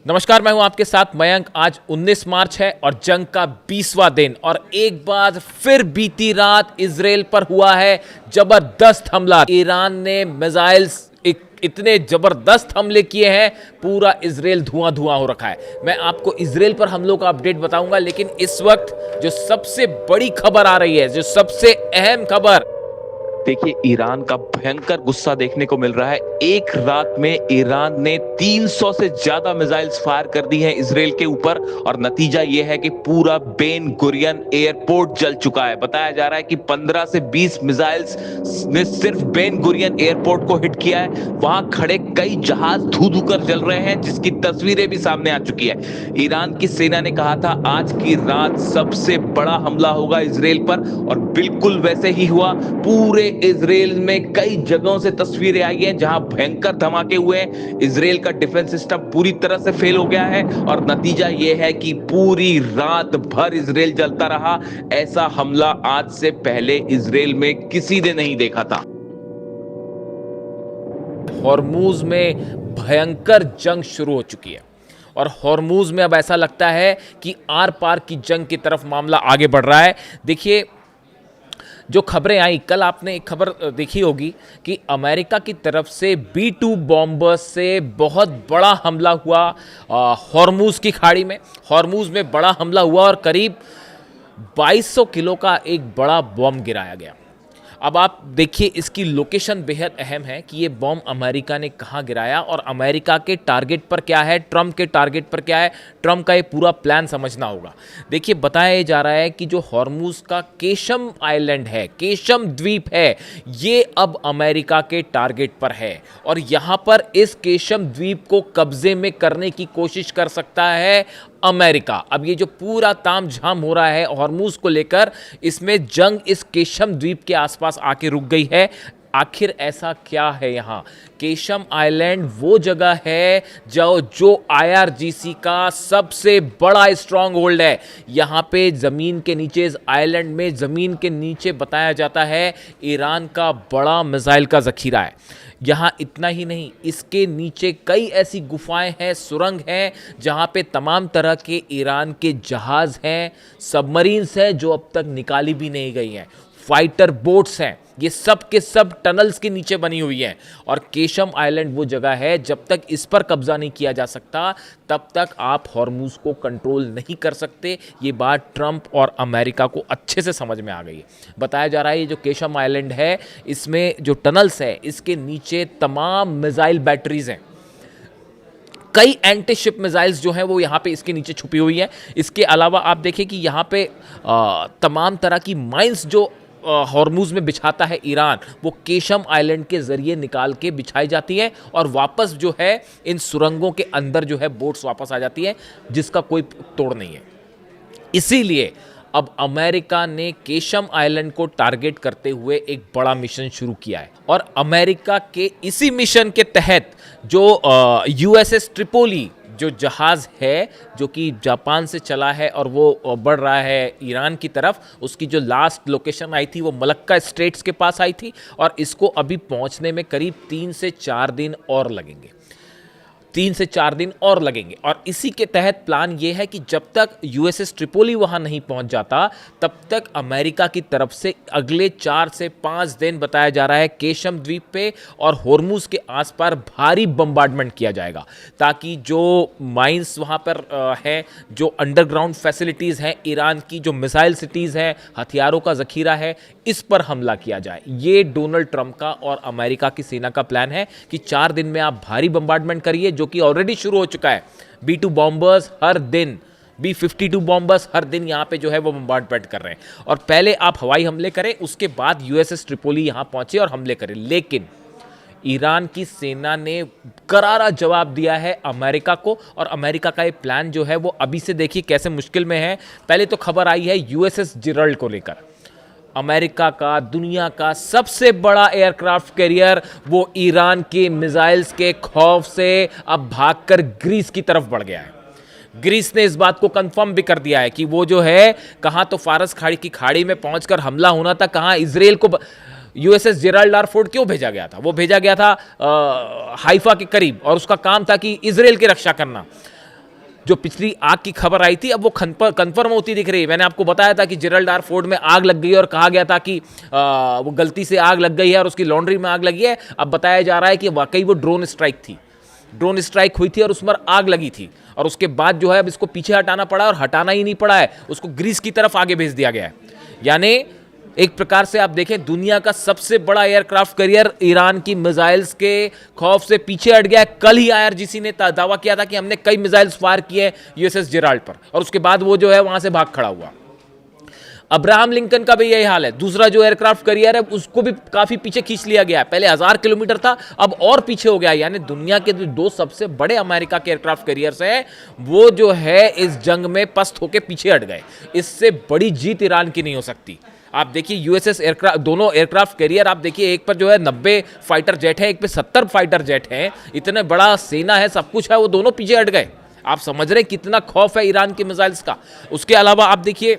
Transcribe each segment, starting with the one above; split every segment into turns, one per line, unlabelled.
नमस्कार, मैं हूं आपके साथ मयंक। आज 19 मार्च है और जंग का 20वां दिन और एक बार फिर बीती रात इजराइल पर हुआ है जबरदस्त हमला। ईरान ने मिसाइल्स इतने जबरदस्त हमले किए हैं, पूरा इजराइल धुआं धुआं हो रखा है। मैं आपको इजराइल पर हमलों का अपडेट बताऊंगा, लेकिन इस वक्त जो सबसे बड़ी खबर आ रही है, जो सबसे अहम खबर,
देखिए ईरान का भयंकर गुस्सा देखने को मिल रहा है। एक रात में ईरान ने 300 से ज्यादा मिसाइल्स फायर कर दी हैं इजराइल के ऊपर और नतीजा यह है कि पूरा बेन गुरियन एयरपोर्ट जल चुका है। बताया जा रहा है कि 15 से 20 मिसाइल्स ने सिर्फ बेन गुरियन एयरपोर्ट को हिट किया है। वहां खड़े कई जहाज धू धू कर जल रहे हैं, जिसकी तस्वीरें भी सामने आ चुकी है। ईरान की सेना ने कहा था आज की रात सबसे बड़ा हमला होगा इजराइल पर, और बिल्कुल वैसे ही हुआ। पूरे इजराइल में कई जगहों से तस्वीरें आई हैं जहां भयंकर धमाके हुए हैं। इजराइल का डिफेंस सिस्टम पूरी तरह से फेल हो गया है और नतीजा यह है कि पूरी रात भर इजराइल जलता रहा। ऐसा हमला आज से पहले इजराइल में किसी ने नहीं देखा था।
हॉर्मुज में भयंकर जंग शुरू हो चुकी है और हॉर्मुज में अब ऐसा लगता है कि आर पार की जंग की तरफ मामला आगे बढ़ रहा है। देखिए, जो खबरें आई कल, आपने एक खबर देखी होगी कि अमेरिका की तरफ से B-2 बॉम्बर्स से बहुत बड़ा हमला हुआ हॉर्मुज की खाड़ी में। हॉर्मुज में बड़ा हमला हुआ और करीब 2200 किलो का एक बड़ा बॉम्ब गिराया गया। अब आप देखिए, इसकी लोकेशन बेहद अहम है कि ये बॉम्ब अमेरिका ने कहाँ गिराया और अमेरिका के टारगेट पर क्या है, ट्रंप के टारगेट पर क्या है। ट्रंप का ये पूरा प्लान समझना होगा। देखिए, बताया जा रहा है कि जो हॉर्मुज का केशम आइलैंड है, केशम द्वीप है, ये अब अमेरिका के टारगेट पर है और यहाँ पर इस केशम द्वीप को कब्जे में करने की कोशिश कर सकता है अमेरिका। अब ये जो पूरा तामझाम हो रहा है हॉर्मुज को लेकर, इसमें जंग इस केशम द्वीप के आसपास आके रुक गई है। आखिर ऐसा क्या है यहाँ? केशम आइलैंड वो जगह है जो IRGC का सबसे बड़ा स्ट्रॉन्ग होल्ड है। यहाँ पे ज़मीन के नीचे, इस आइलैंड में ज़मीन के नीचे बताया जाता है ईरान का बड़ा मिसाइल का ज़खीरा है। यहाँ इतना ही नहीं, इसके नीचे कई ऐसी गुफाएं हैं, सुरंग हैं, जहाँ पे तमाम तरह के ईरान के जहाज़ हैं, सबमरीन्स हैं जो अब तक निकाली भी नहीं गई हैं, फाइटर बोट्स हैं। ये सब के सब टनल्स के नीचे बनी हुई हैं और केशम आइलैंड वो जगह है, जब तक इस पर कब्जा नहीं किया जा सकता तब तक आप हॉर्मुज को कंट्रोल नहीं कर सकते। ये बात ट्रंप और अमेरिका को अच्छे से समझ में आ गई है। बताया जा रहा है ये जो केशम आइलैंड है, इसमें जो टनल्स है, इसके नीचे तमाम मिसाइल बैटरीज हैं। कई एंटी शिप मिसाइल्स जो हैं वो यहाँ पे इसके नीचे छुपी हुई है। इसके अलावा आप देखें कि यहाँ पे तमाम तरह की माइंस जो हॉर्मुज में बिछाता है ईरान, वो केशम आइलैंड के ज़रिए निकाल के बिछाई जाती है और वापस जो है इन सुरंगों के अंदर जो है बोट्स वापस आ जाती है, जिसका कोई तोड़ नहीं है। इसीलिए अब अमेरिका ने केशम आइलैंड को टारगेट करते हुए एक बड़ा मिशन शुरू किया है और अमेरिका के इसी मिशन के तहत जो USS ट्रिपोली जो जहाज़ है, जो कि जापान से चला है और वो बढ़ रहा है ईरान की तरफ, उसकी जो लास्ट लोकेशन आई थी वो मलक्का स्ट्रेट्स के पास आई थी और इसको अभी पहुंचने में करीब 3 से 4 दिन और लगेंगे। 3 से 4 दिन और लगेंगे और इसी के तहत प्लान ये है कि जब तक USS ट्रिपोली वहाँ नहीं पहुँच जाता तब तक अमेरिका की तरफ से अगले 4 से 5 दिन बताया जा रहा है केशम द्वीप पे और हॉर्मुज के आसपास भारी बम्बार्डमेंट किया जाएगा, ताकि जो माइंस वहाँ पर हैं, जो अंडरग्राउंड फैसिलिटीज़ हैं ईरान की, जो मिसाइल सिटीज़ हैं, हथियारों का ज़खीरा है, इस पर हमला किया जाए। ये डोनाल्ड ट्रंप का और अमेरिका की सेना का प्लान है कि 4 दिन में आप भारी बम्बार्डमेंट करिए, जो कि ऑलरेडी शुरू हो चुका है। B-2 बॉम्बर्स हर दिन, B-52 बॉम्बर्स हर दिन यहाँ पे जो है वो बम्बार्डमेंट कर रहे हैं और पहले आप हवाई हमले करें, उसके बाद USS ट्रिपोली यहाँ पहुंचे और हमले करें। लेकिन ईरान की सेना ने करारा जवाब दिया है अमेरिका को और अमेरिका का ये प्लान जो है वो अभी से देखिए कैसे मुश्किल में है। पहले तो खबर आई है USS जेराल्ड को लेकर। अमेरिका का दुनिया का सबसे बड़ा एयरक्राफ्ट कैरियर, वो ईरान के मिसाइल्स के खौफ से अब भागकर ग्रीस की तरफ बढ़ गया है। ग्रीस ने इस बात को कंफर्म भी कर दिया है कि वो जो है, कहाँ तो फारस खाड़ी की खाड़ी में पहुंचकर हमला होना था, कहाँ इजराइल को USS जेराल्ड आर फोर्ड क्यों भेजा गया था? वो भेजा गया था हाइफा के करीब और उसका काम था कि इजराइल की रक्षा करना। जो पिछली आग की खबर आई थी अब वो कन्फर्म होती दिख रही है। मैंने आपको बताया था कि जेरल्ड आर फोर्ड में आग लग गई और कहा गया था कि वो गलती से आग लग गई है और उसकी लॉन्ड्री में आग लगी है। अब बताया जा रहा है कि वाकई वो ड्रोन स्ट्राइक थी, ड्रोन स्ट्राइक हुई थी और उस पर आग लगी थी और उसके बाद जो है अब इसको पीछे हटाना पड़ा और हटाना ही नहीं पड़ा है, उसको ग्रीस की तरफ आगे भेज दिया गया है। यानी एक प्रकार से आप देखें दुनिया का सबसे बड़ा एयरक्राफ्ट कैरियर ईरान की मिसाइल्स के खौफ से पीछे हट गया है। कल ही आईआरजीसी ने दावा किया था कि हमने कई मिसाइल्स फायर किए यूएसएस जेराल्ड पर और उसके बाद वो जो है वहां से भाग खड़ा हुआ। अब्राहम लिंकन का भी यही हाल है, दूसरा जो एयरक्राफ्ट कैरियर है उसको भी काफी पीछे खींच लिया गया है। पहले 1000 किलोमीटर था, अब और पीछे हो गया। यानी दुनिया के जो दो सबसे बड़े अमेरिका के एयरक्राफ्ट कैरियर्स हैं वो जो है इस जंग में पस्त होकर पीछे हट गए। इससे बड़ी जीत ईरान की नहीं हो सकती। आप देखिए यूएसएस एयरक्राफ्ट, दोनों एयरक्राफ्ट कैरियर आप देखिए, एक पर जो है 90 फाइटर जेट है, एक पे 70 फाइटर जेट है, इतने बड़ा सेना है, सब कुछ है, वो दोनों पीछे हट गए। आप समझ रहे हैं कितना खौफ है ईरान के मिसाइल्स का। उसके अलावा आप देखिए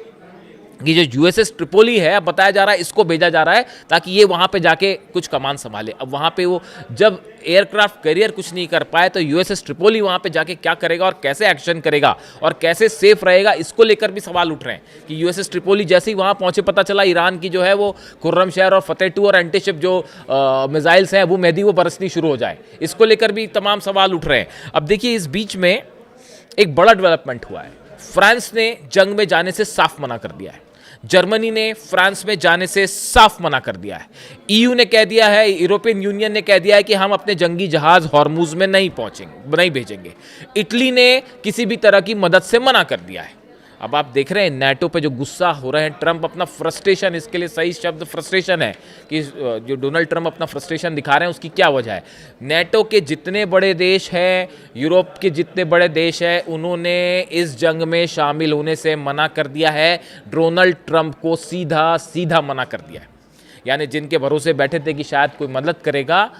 कि जो यूएसएस ट्रिपोली है, अब बताया जा रहा है इसको भेजा जा रहा है ताकि ये वहां पे जाके कुछ कमान संभाले। अब वहां पे वो जब एयरक्राफ्ट कैरियर कुछ नहीं कर पाए तो यूएसएस ट्रिपोली वहां पे जाके क्या करेगा और कैसे एक्शन करेगा और कैसे सेफ रहेगा, इसको लेकर भी सवाल उठ रहे हैं कि यूएसएस ट्रिपोली जैसे ही वहां पहुंचे पता चला ईरान की जो है वो खुर्रम शहर और फतेह 2 और एंटीशिप जो मिसाइल्स हैं वो मेहदी वो बरसनी शुरू हो जाए, इसको लेकर भी तमाम सवाल उठ रहे हैं। अब देखिए इस बीच में एक बड़ा डेवलपमेंट हुआ है। फ्रांस ने जंग में जाने से साफ मना कर दिया है, जर्मनी ने फ्रांस में जाने से साफ मना कर दिया है, ईयू ने कह दिया है, यूरोपियन यूनियन ने कह दिया है कि हम अपने जंगी जहाज हॉर्मुज में नहीं भेजेंगे। इटली ने किसी भी तरह की मदद से मना कर दिया है। अब आप देख रहे हैं नाटो पे जो गुस्सा हो रहे हैं ट्रंप, अपना फ्रस्ट्रेशन, इसके लिए सही शब्द फ्रस्ट्रेशन है कि जो डोनाल्ड ट्रंप अपना फ्रस्ट्रेशन दिखा रहे हैं उसकी क्या वजह है। नाटो के जितने बड़े देश हैं, यूरोप के जितने बड़े देश हैं, उन्होंने इस जंग में शामिल होने से मना कर दिया है। डोनाल्ड ट्रंप को सीधा सीधा मना कर दिया है। यानी जिनके भरोसे बैठे थे कि शायद कोई मदद करेगा,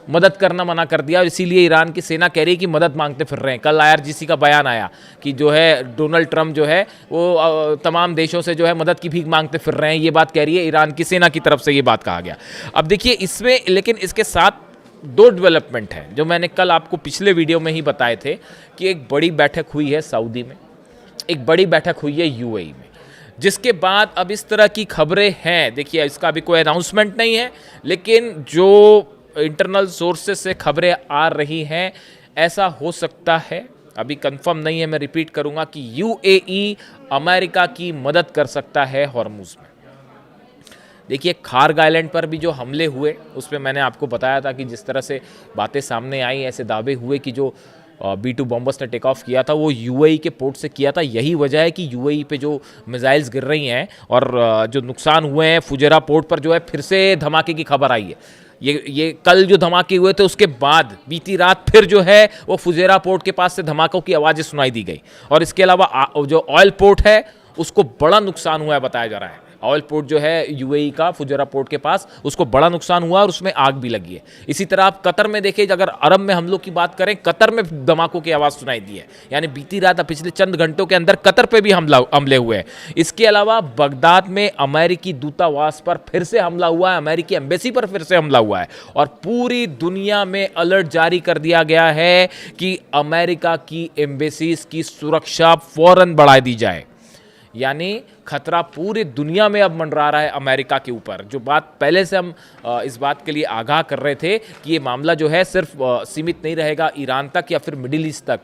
मदद करना मना कर दिया। इसीलिए ईरान की सेना कह रही है कि मदद मांगते फिर रहे हैं। कल आईआरजीसी का बयान आया कि जो है डोनाल्ड ट्रंप जो है वो तमाम देशों से जो है मदद की भीख मांगते फिर रहे हैं, ये बात कह रही है ईरान की सेना की तरफ से, ये बात कहा गया। अब देखिए इसमें लेकिन इसके साथ दो डेवलपमेंट हैं जो मैंने कल आपको पिछले वीडियो में ही बताए थे कि एक बड़ी बैठक हुई है सऊदी में, एक बड़ी बैठक हुई है यूएई में, जिसके बाद अब इस तरह की खबरें हैं। देखिए इसका अभी कोई अनाउंसमेंट नहीं है, लेकिन जो इंटरनल सोर्सेस से खबरें आ रही हैं ऐसा हो सकता है, अभी कंफर्म नहीं है, मैं रिपीट करूंगा कि यूएई अमेरिका की मदद कर सकता है हॉर्मुज में। देखिए खार्ग आइलैंड पर भी जो हमले हुए उसमें मैंने आपको बताया था कि जिस तरह से बातें सामने आई, ऐसे दावे हुए कि जो B-2 बॉम्बर्स ने टेक ऑफ किया था वो यूएई के पोर्ट से किया था। यही वजह है कि यूएई पे जो मिसाइल्स गिर रही हैं और जो नुकसान हुए हैं, फुजेरा पोर्ट पर जो है फिर से धमाके की खबर आई है। ये कल जो धमाके हुए थे उसके बाद बीती रात फिर जो है वो फुजेरा पोर्ट के पास से धमाकों की आवाज़ें सुनाई दी गई। और इसके अलावा जो ऑयल पोर्ट है उसको बड़ा नुकसान हुआ है बताया जा रहा है। ऑयल पोर्ट जो है यूएई का फुजेरा पोर्ट के पास, उसको बड़ा नुकसान हुआ और उसमें आग भी लगी है। इसी तरह आप कतर में देखिए, अगर अरब में हमलों की बात करें, कतर में धमाकों की आवाज़ सुनाई दी है। यानी बीती रात पिछले चंद घंटों के अंदर कतर पे भी हमले हुए हैं। इसके अलावा बगदाद में अमेरिकी दूतावास पर फिर से हमला हुआ है, अमेरिकी एम्बेसी पर फिर से हमला हुआ है और पूरी दुनिया में अलर्ट जारी कर दिया गया है कि अमेरिका की एम्बेसीज की सुरक्षा फौरन बढ़ा दी जाए। यानी खतरा पूरी दुनिया में अब मंडरा रहा है अमेरिका के ऊपर। जो बात पहले से हम इस बात के लिए आगाह कर रहे थे कि ये मामला जो है सिर्फ सीमित नहीं रहेगा ईरान तक या फिर मिडिल ईस्ट तक।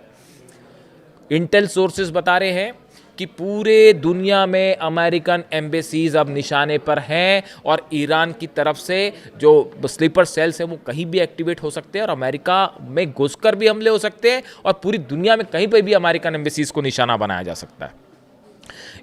इंटेल सोर्सेज बता रहे हैं कि पूरे दुनिया में अमेरिकन एम्बेसीज अब निशाने पर हैं और ईरान की तरफ से जो स्लीपर सेल्स हैं वो कहीं भी एक्टिवेट हो सकते हैं और अमेरिका में घुसकर भी हमले हो सकते हैं और पूरी दुनिया में कहीं पर भी अमेरिकन एम्बेसीज को निशाना बनाया जा सकता है।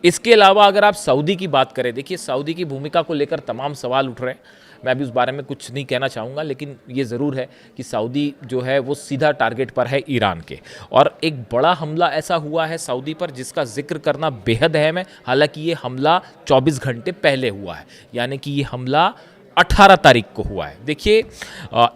इसके अलावा अगर आप सऊदी की बात करें, देखिए सऊदी की भूमिका को लेकर तमाम सवाल उठ रहे हैं। मैं अभी उस बारे में कुछ नहीं कहना चाहूँगा, लेकिन ये ज़रूर है कि सऊदी जो है वो सीधा टारगेट पर है ईरान के। और एक बड़ा हमला ऐसा हुआ है सऊदी पर जिसका जिक्र करना बेहद अहम है। हालांकि ये हमला 24 घंटे पहले हुआ है, यानी कि ये हमला 18 तारीख को हुआ है। देखिए,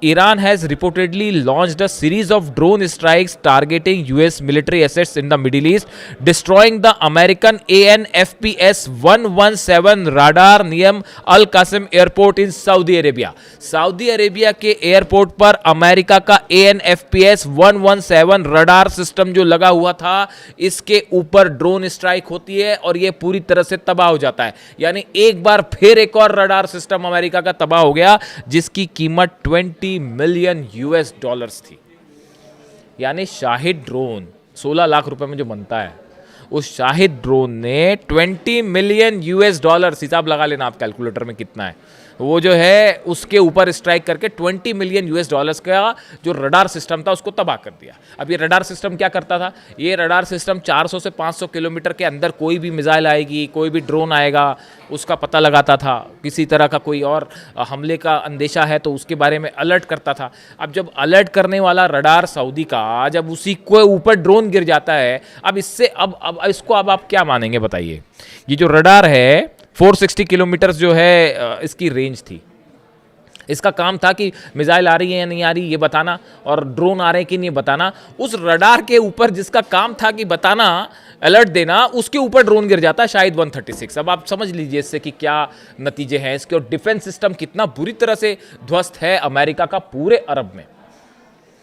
Iran has reportedly launched a series of drone strikes targeting US military assets in the Middle East, destroying the American ANFPS 117 radar नियम Al Qassim airport in Saudi Arabia. Saudi Arabia के एयरपोर्ट पर America का ANFPS 117 radar system जो लगा हुआ था, इसके ऊपर ड्रोन स्ट्राइक होती है और यह पूरी तरह से तबाह हो जाता है। यानी एक बार फिर एक और रडार सिस्टम अमेरिका का तबाह हो गया, जिसकी कीमत 20 मिलियन US थी। यानी शाहिद ड्रोन 16 लाख रुपए में जो बनता है, उस शाहिद ड्रोन ने 20 मिलियन US, हिसाब लगा लेना आप कैलकुलेटर में कितना है, वो जो है उसके ऊपर स्ट्राइक करके 20 मिलियन US का जो रडार सिस्टम था उसको तबाह कर दिया। अब ये रडार सिस्टम क्या करता था? ये रडार सिस्टम 400 से 500 किलोमीटर के अंदर कोई भी मिसाइल आएगी, कोई भी ड्रोन आएगा, उसका पता लगाता था। किसी तरह का कोई और हमले का अंदेशा है तो उसके बारे में अलर्ट करता था। अब जब अलर्ट करने वाला रडार सऊदी का, जब उसी को ऊपर ड्रोन गिर जाता है, अब इससे अब इसको अब आप क्या मानेंगे बताइए? ये जो रडार है 460 किलोमीटर जो है इसकी रेंज थी। इसका काम था कि मिसाइल आ रही है या नहीं आ रही ये बताना, और ड्रोन आ रहे हैं कि नहीं बताना। उस रडार के ऊपर जिसका काम था कि बताना, अलर्ट देना, उसके ऊपर ड्रोन गिर जाता है शायद 136। अब आप समझ लीजिए इससे कि क्या नतीजे हैं इसके, और डिफेंस सिस्टम कितना बुरी तरह से ध्वस्त है अमेरिका का पूरे अरब में।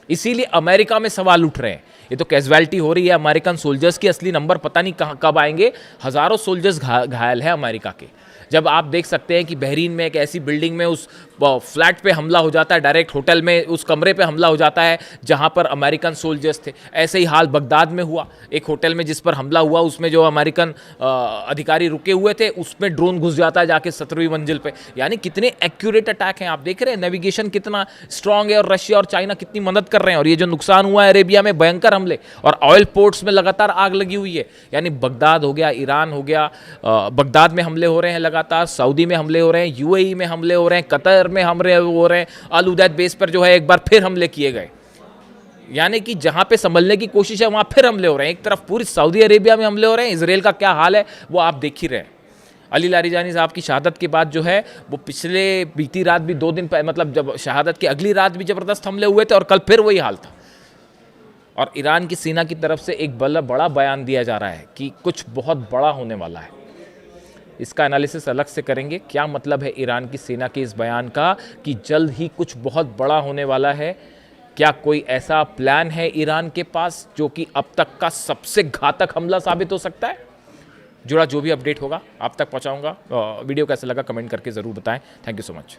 इसीलिए अमेरिका में सवाल उठ रहे हैं। ये तो कैजुअलिटी हो रही है अमेरिकन सोल्जर्स की, असली नंबर पता नहीं कब आएंगे। हजारों सोल्जर्स घायल है अमेरिका के। जब आप देख सकते हैं कि बहरीन में एक ऐसी बिल्डिंग में उस फ्लैट पे हमला हो जाता है, डायरेक्ट होटल में उस कमरे पे हमला हो जाता है जहां पर अमेरिकन सोल्जर्स थे। ऐसे ही हाल बगदाद में हुआ, एक होटल में जिस पर हमला हुआ उसमें जो अमेरिकन अधिकारी रुके हुए थे उसमें ड्रोन घुस जाता है जाके 17वीं मंजिल पे। यानी कितने एक्यूरेट अटैक हैं, आप देख रहे हैं नेविगेशन कितना स्ट्रांग है, और रशिया और चाइना कितनी मदद कर रहे हैं। और ये जो नुकसान हुआ है अरेबिया में, भयंकर हमले, और ऑयल पोर्ट्स में लगातार आग लगी हुई है। यानी बगदाद हो गया, ईरान हो गया, बगदाद में हमले हो रहे हैं लगातार, सऊदी में हमले हो रहे हैं, UAE में हमले हो रहे हैं, कतर में हमले हो रहे हैं, अल उदैद बेस पर जो है एक बार फिर हमले किए गए। यानी कि जहां पे संभलने की कोशिश है वहां फिर हमले हो रहे हैं। एक तरफ पूरी सऊदी अरेबिया में हमले हो रहे हैं, इजराइल का क्या हाल है वो आप देख ही रहे हैं। अली लारीजानी साहब की शहादत के बाद जो है वो बीती रात भी 2 दिन पहले, मतलब जब शहादत की अगली रात भी जबरदस्त हमले हुए थे, और कल फिर वही हाल था। और ईरान की सेना की तरफ से एक बड़ा बयान दिया जा रहा है कि कुछ बहुत बड़ा होने वाला है। इसका एनालिसिस अलग से करेंगे, क्या मतलब है ईरान की सेना के इस बयान का कि जल्द ही कुछ बहुत बड़ा होने वाला है। क्या कोई ऐसा प्लान है ईरान के पास जो कि अब तक का सबसे घातक हमला साबित हो सकता है? जुड़ा जो भी अपडेट होगा आप तक पहुंचाऊंगा। वीडियो कैसा लगा कमेंट करके ज़रूर बताएं। Thank you so much.